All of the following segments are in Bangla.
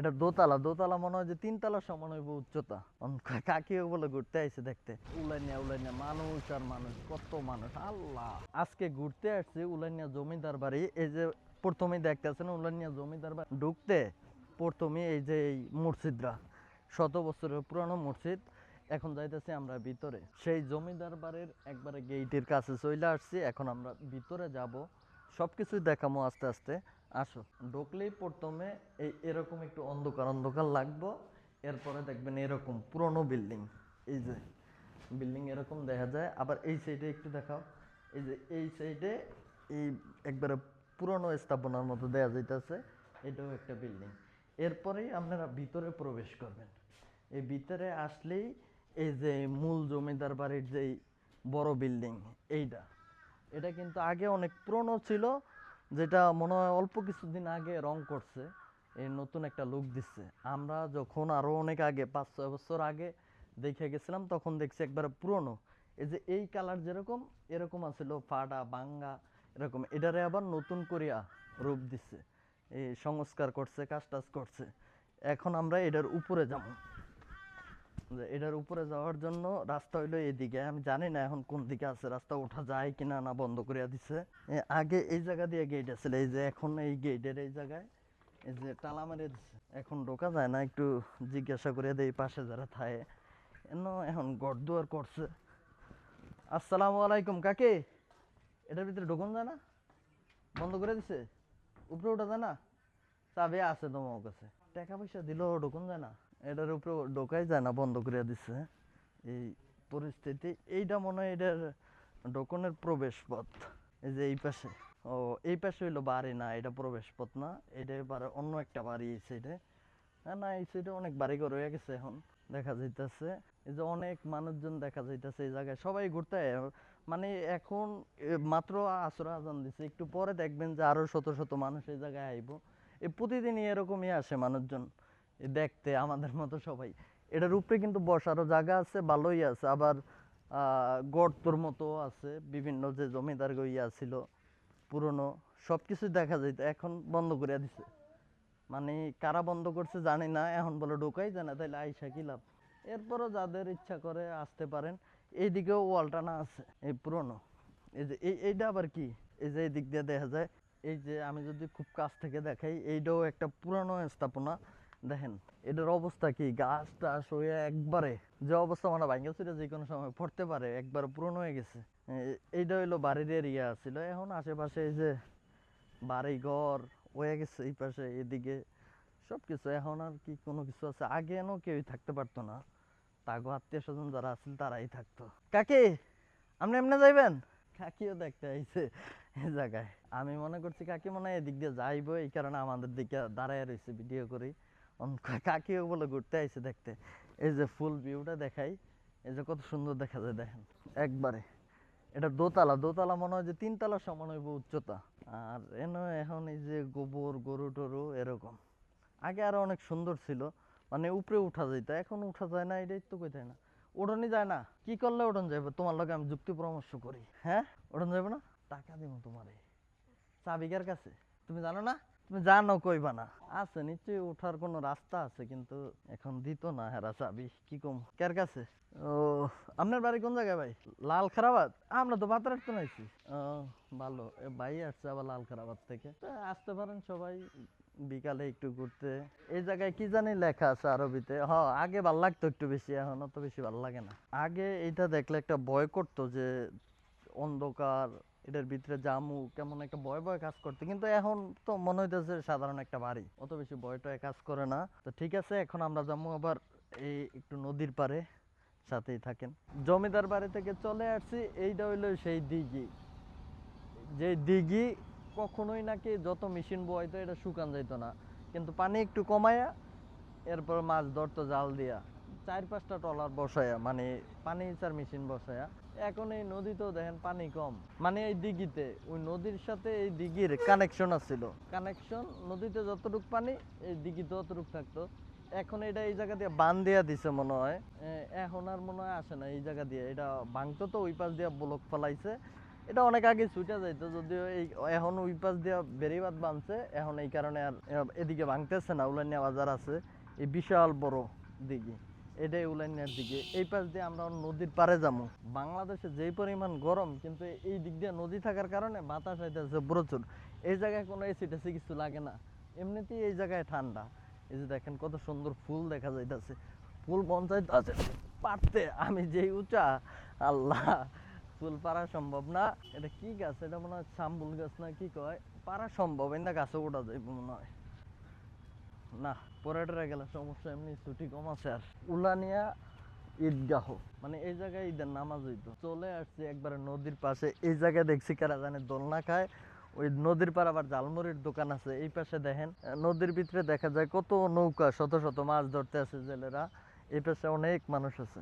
এটা দোতলা দোতলা মনে হয় যে তিনতলা সমান হইব উচ্চতা। কাকিও বলে ঘুরতে আইছে দেখতে। উলাইনিয়া উলাইনিয়া মানুষ আর মানুষ, কত মানুষ আল্লাহ। আজকে ঘুরতে আসছে উলাইনিয়া জমিদার বাড়ি। এই যে প্রথমেই দেখতেছেন উলাইনিয়া জমিদার বাড়ি ঢুকতে প্রথমে এই যে এই মসজিদরা, শত বছরের পুরানো মসজিদ। এখন যাইতেছি আমরা ভিতরে, সেই জমিদার বাড়ির একবারে গেইটের কাছে চলে আসছি। এখন আমরা ভিতরে যাব, সবকিছুই দেখামো আস্তে আস্তে। আসো। ঢুকলেই প্রথমে এরকম একটু অন্ধকার অন্ধকার লাগবো। এরপরে দেখবেন এরকম পুরনো বিল্ডিং। এই যে বিল্ডিং এরকম দেখা যায়। আবার এই সাইডে একটু দেখাও, এই যে এই সাইডে এই একবারে পুরনো স্থাপনার মতো দেয়া যাইতেছে, এটাও একটা বিল্ডিং। এরপরেই আপনারা ভিতরে প্রবেশ করবেন। এই ভিতরে আসলেই এই যে মূল জমিদার বাড়ির যেই বড় বিল্ডিং, এইটা এটা কিন্তু আগে অনেক পুরনো ছিল, যেটা মনে হয় অল্প কিছুদিন আগে রং করছে, এই নতুন একটা লুক দিচ্ছে। আমরা যখন আরো অনেক আগে 5-6 বছর আগে দেখে গেছিলাম তখন দেখছি একবার পুরনো। এই যে এই কালার যেরকম এরকম আছিল ফাটা বাঙ্গা এরকম, এটারে আবার নতুন করিয়া রূপ দিচ্ছে, এই সংস্কার করছে, কাজ টাজ করছে। এখন আমরা এটার উপরে যাবো। এটার উপরে যাওয়ার জন্য রাস্তা হইলো এদিকে। আমি জানি না এখন কোন দিকে আছে রাস্তা, ওঠা যায় কিনা না বন্ধ করিয়া দিছে। আগে এই জায়গা দিয়ে গেট আছিল, এই যে এখন এই গেটের এই জায়গায় এই যে তালা মারিয়ে দিছে, এখন ঢোকা যায় না। একটু জিজ্ঞাসা করিয়া দেই পাশে যারা থাকে, এখন ঘর দুয়ার করছে। আসসালামু আলাইকুম কাকি, এটার ভিতরে ঢোকন যায় না? বন্ধ করে দিছে? উপরে ওঠা যায় না? চাবি আছে তোমার কাছে? টাকা পয়সা দিলেও ঢোকন যায় না? এটার উপরে ঢোকাই যায় না, বন্ধ করে দিচ্ছে। এই পরিস্থিতি। এইটা মনে হয় এটার ঢোকনের প্রবেশ পথ। এই যে এই পাশে, ও এই পাশে হইলো বাড়ি না, এটা প্রবেশ পথ না, এটা এবার অন্য একটা বাড়ি। এই সাইডে না, এই সাইডে অনেক বাড়ি ঘর হয়ে গেছে এখন দেখা যাইতেছে। এই যে অনেক মানুষজন দেখা যাইতেছে এই জায়গায়, সবাই ঘুরতে মানে এখন মাত্র আসর আজান দিছে, একটু পরে দেখবেন যে আরো শত শত মানুষ এই জায়গায় আইব। এই প্রতিদিনই এরকমই আসে মানুষজন দেখতে, আমাদের মতো সবাই। এটার উপরে কিন্তু বসারও জায়গা আছে, ভালোই আছে। আবার গর্তর মতো আছে, বিভিন্ন যে জমিদার গইয়া ছিল পুরনো সবকিছু দেখা যাইত, এখন বন্ধ করে দিছে। মানে কারা বন্ধ করছে জানি না, এখন বলে ঢোকাই যায় না, তাইলে আইসা কি লাভ। এরপরও যাদের ইচ্ছা করে আসতে পারেন। এইদিকেও ওয়ালটানা আছে এই পুরনো। এই যে এইটা আবার কি, এই যে এই দিক দিয়ে দেখা যায়। এই যে আমি যদি খুব কাছ থেকে দেখাই, এইটাও একটা পুরানো স্থাপনা। দেখেন এটার অবস্থা কি, গাছ টাছ হয়ে একবারে যে অবস্থা, মানে ভাঙ্গা চুরে যে কোনো সময় পড়তে পারে, একবার পুরনো হয়ে গেছে। এইটা হইলো বাড়ির এরিয়া ছিল, এখন আশেপাশে এই যে বাড়ি ঘর হয়ে গেছে এই পাশে এদিকে সবকিছু। এখন আর কি কোনো কিছু আছে? আগে এনো কেউই থাকতে পারতো না, তাগো আত্মীয় স্বজন যারা আছিল তারাই থাকতো। কাকি আপনি এমনি যাইবেন? কাকিও দেখতে আইছে এই জায়গায়। আমি মনে করছি কাকি মনে হয় এদিক দিয়ে যাইবো, এই কারণে আমাদের দিকে দাঁড়ায় রয়েছে ভিডিও করি। কাকিও বলে ঘুরতে আইছে দেখতে। এই যে ফুল ভিউটা দেখাই, এই যে কত সুন্দর দেখা যায় দেখেন একবারে। এটা দোতলা দোতলা মনে হয় যে তিনতলা সমান হইব উচ্চতা। আর এখন এই যে গোবর গরু টরু এরকম। আগে আরো অনেক সুন্দর ছিল, মানে উপরে উঠা যেত, এখন উঠা যায় না। এটাই তো কইতাই না, উড়নই যায় না। কি করলে উড়ন যাবে? তোমার লগে আমি যুক্তি পরামর্শ করি। হ্যাঁ, উড়ন যাবে না? টাকা দিব তোমারে। চাবিকার কাছে? তুমি জানো না? তুমি জানো কইবা না? আছে নিশ্চয়ই উঠার কোনো রাস্তা আছে, কিন্তু এখন দিত না হেরা চাবি। কি কম কার কাছে? ও, আপনার বাড়ি কোন জায়গায় ভাই? লাল খারাবাদ? আমরা তো বাতার তো নাইছি। ও ভালো, ভাই আসছে আবার লাল খারাবাদ থেকে। তা আসতে পারেন সবাই বিকালে একটু ঘুরতে। এই জায়গায় কি জানি লেখা আছে আরবিতে। আগে ভাল লাগতো একটু বেশি, এখন অত বেশি ভাল লাগে না। আগে এটা দেখলে একটা ভয় করতো যে অন্ধকার, এটার ভিতরে জামু, কেমন একটা ভয় ভয় কাজ করতে। কিন্তু এখন তো মনে হইতেছে সাধারণ একটা বাড়ি, অত বেশি ভয়টা কাজ করে না। তো ঠিক আছে, এখন আমরা যাবো আবার এই একটু নদীর পারে, সাথেই থাকেন। জমিদার বাড়ি থেকে চলে আসছি, এইটা হইলো সেই দিঘি। যে দিঘি কখনোই নাকি যত মেশিন বইতো এটা শুকান যাইতো না, কিন্তু পানি একটু কমায়া এরপর মাছ ধরতো জাল দিয়া, 4-5টা ট্রলার বসায়া, মানে পানি চার মেশিন বসায়া। এখন এই নদীতেও দেখেন পানি কম, মানে এই দিঘিতে ওই নদীর সাথে এই দিঘির কানেকশন আছিল। কানেকশন, নদীতে যতটুক পানি এই দিঘিতে ততটুক থাকতো। এখন এটা এই জায়গা দিয়ে বান দিয়া দিছে মনে হয়। এখন আর মনে হয় আসে না এই জায়গা দিয়ে, এটা ভাঙতো তো ওই পাশ দিয়ে ব্লক ফেলাইছে। এটা অনেক আগে ছুটে যাইতো, যদিও এই এখন ওই পাশ দিয়ে বেড়িবাঁধ বাঁধছে, এখন এই কারণে আর এদিকে ভাঙতেছে না। উলানিয়া বাজার আছে এই বিশাল বড় দিঘি, এটাই উলানিয়ার দিকে। এই পাশ দিয়ে আমরা নদীর পাড়ে যাবো। বাংলাদেশে যেই পরিমাণ গরম, কিন্তু এই দিক দিয়ে নদী থাকার কারণে বাতাস আইতেছে প্রচুর। এই জায়গায় কোনো এসি টেসি কিছু লাগে না, এমনিতেই এই জায়গায় ঠান্ডা। এই যে দেখেন কত সুন্দর ফুল দেখা যাইতেছে, ফুল পঞ্চায়েত আছে পারতে। আমি যেই উঁচা, আল্লাহ, ফুল পারা সম্ভব না। এটা কি গাছ? এটা মনে হয় শামবুল গাছ না কি কয়, পারা সম্ভব না, গাছে ওঠা যাইব মনে হয় না। পরে গেলে সমস্যা, এমনি ছুটি কম আছে। আর উলানিয়া ঈদগাহ, মানে এই জায়গায় ঈদের নামাজ হইতো। চলে আসছি একবারে নদীর পাশে। এই জায়গায় দেখছি কারা জানে দোলনা খায়। ওই নদীর পার আবার জালমুড়ির দোকান আছে। এই পাশে দেখেন নদীর ভিতরে দেখা যায় কত নৌকা, শত শত মাছ ধরতে আছে জেলেরা। এই পাশে অনেক মানুষ আছে।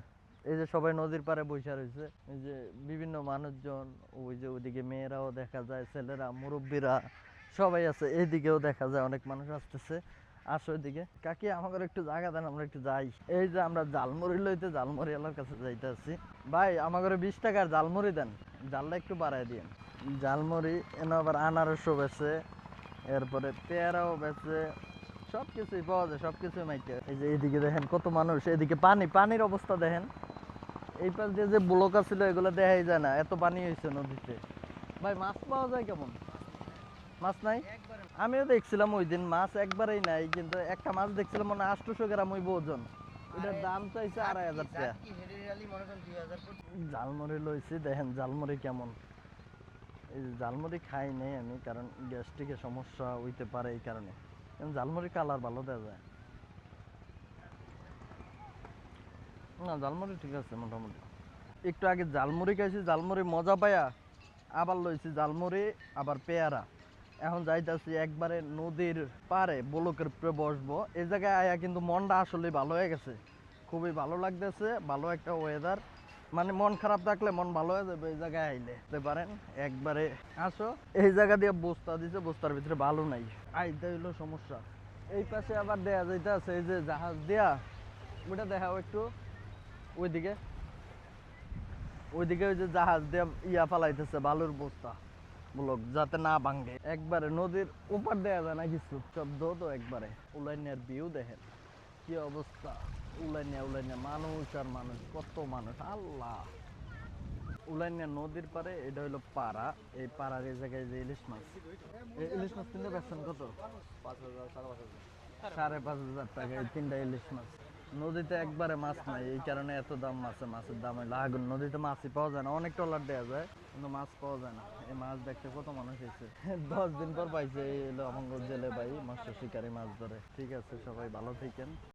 এই যে সবাই নদীর পাড়ে বসে রয়েছে, এই যে বিভিন্ন মানুষজন। ওই যে ওইদিকে মেয়েরাও দেখা যায়, ছেলেরা, মুরব্বীরা সবাই আছে। এইদিকেও দেখা যায় অনেক মানুষ আসতেছে। আসো এদিকে কাকি, আমাকে একটু জায়গা দেন, আমরা একটু যাই। এই যে আমরা জালমুড়ি লইতে জালমুড়ি এলার কাছে যাইতেছি। ভাই আমাকে 20 টাকার জালমুড়ি দেন, জালটা একটু বাড়াই দিন। জালমুড়ি এনে আবার আনারসও বেছে, এরপরে পেয়ারাও বেছে, সবকিছুই পাওয়া যায়, সবকিছুই মাইকে। এই যে এইদিকে দেখেন কত মানুষ, এদিকে পানির অবস্থা দেখেন। এই পাশ দিয়ে যে ব্লক ছিল এগুলো দেখাই যায় না, এত পানি হয়েছে নদীতে। ভাই মাছ পাওয়া যায় কেমন? মাছ নাই? আমিও দেখছিলাম ওই দিন মাছ একবারেই নাই, কিন্তু একটা মাছ দেখছিলাম মনে হয় 800 গ্রাম ওই ওজন। এটার দাম চাইছে 2500 টাকা। জালমুড়ি লইছি, দেখেন জালমুড়ি কেমন। এই যে জালমুড়ি খাই নাই আমি, কারণ গ্যাস্ট্রিকের সমস্যা হইতে পারে এই কারণে। জালমুড়ি কালার ভালো দেওয়া যায় না, জালমুড়ি ঠিক আছে মোটামুটি। একটু আগে জালমুড়ি খাইছি, জালমুড়ি মজা পায়া আবার লইছি জালমুড়ি, আবার পেয়ারা। এখন যাইতাছি একবারে নদীর পাড়ে বলকের উপরে বসবো। এই জায়গায় আয়া কিন্তু মনটা আসলে ভালো হয়ে গেছে, খুবই ভালো লাগতেছে। ভালো একটা ওয়েদার, মানে মন খারাপ থাকলে মন ভালো হয়ে যাবে এই জায়গায় আইলে। দেখতে পারেন একবারে আসো। এই জায়গা দিয়ে বস্তা দিছে, বস্তার ভিতরে ভালো নাই, আইতে হইলো সমস্যা। এই পাশে আবার দেয়া যাইতেছে এই যে জাহাজ দিয়া, ওটা দেখাও একটু। ওইদিকে ওইদিকে ওই যে জাহাজ দিয়ে ইয়া ফালাইতেছে বালুর বস্তা, ব্লক যাতে না ভাঙে। একবারে নদীর উপর দেয়া যায় না কিছু, শব্দ তো একবারে। উলাইনিয়ার ভিউ দেখেন কি অবস্থা। উলাইনিয়া মানুষ আর মানুষ, কত মানুষ, আল্লাহ। উলাইনিয়া নদীর পারে, এটা হলো পাড়া। এই পাড়ার এই জায়গায় যে ইলিশ মাছ, এই ইলিশ মাছ কিনতে পারছেন কত? 5,000 টাকা এই 3টা ইলিশ মাছ। নদীতে একবারে মাছ নাই, এই কারণে এত দাম। মাছের দাম হইলো আগুন। নদীতে মাছই পাওয়া যায় না, অনেক ট্রলার দেওয়া যায় কিন্তু মাছ পাওয়া যায় না। এই মাছ দেখতে কত মানুষ হয়েছে। 10 দিন পর পাইছে। এই হলো আমার জেলে ভাই মৎস্য শিকারী, মাছ ধরে। ঠিক আছে, সবাই ভালো থাকেন।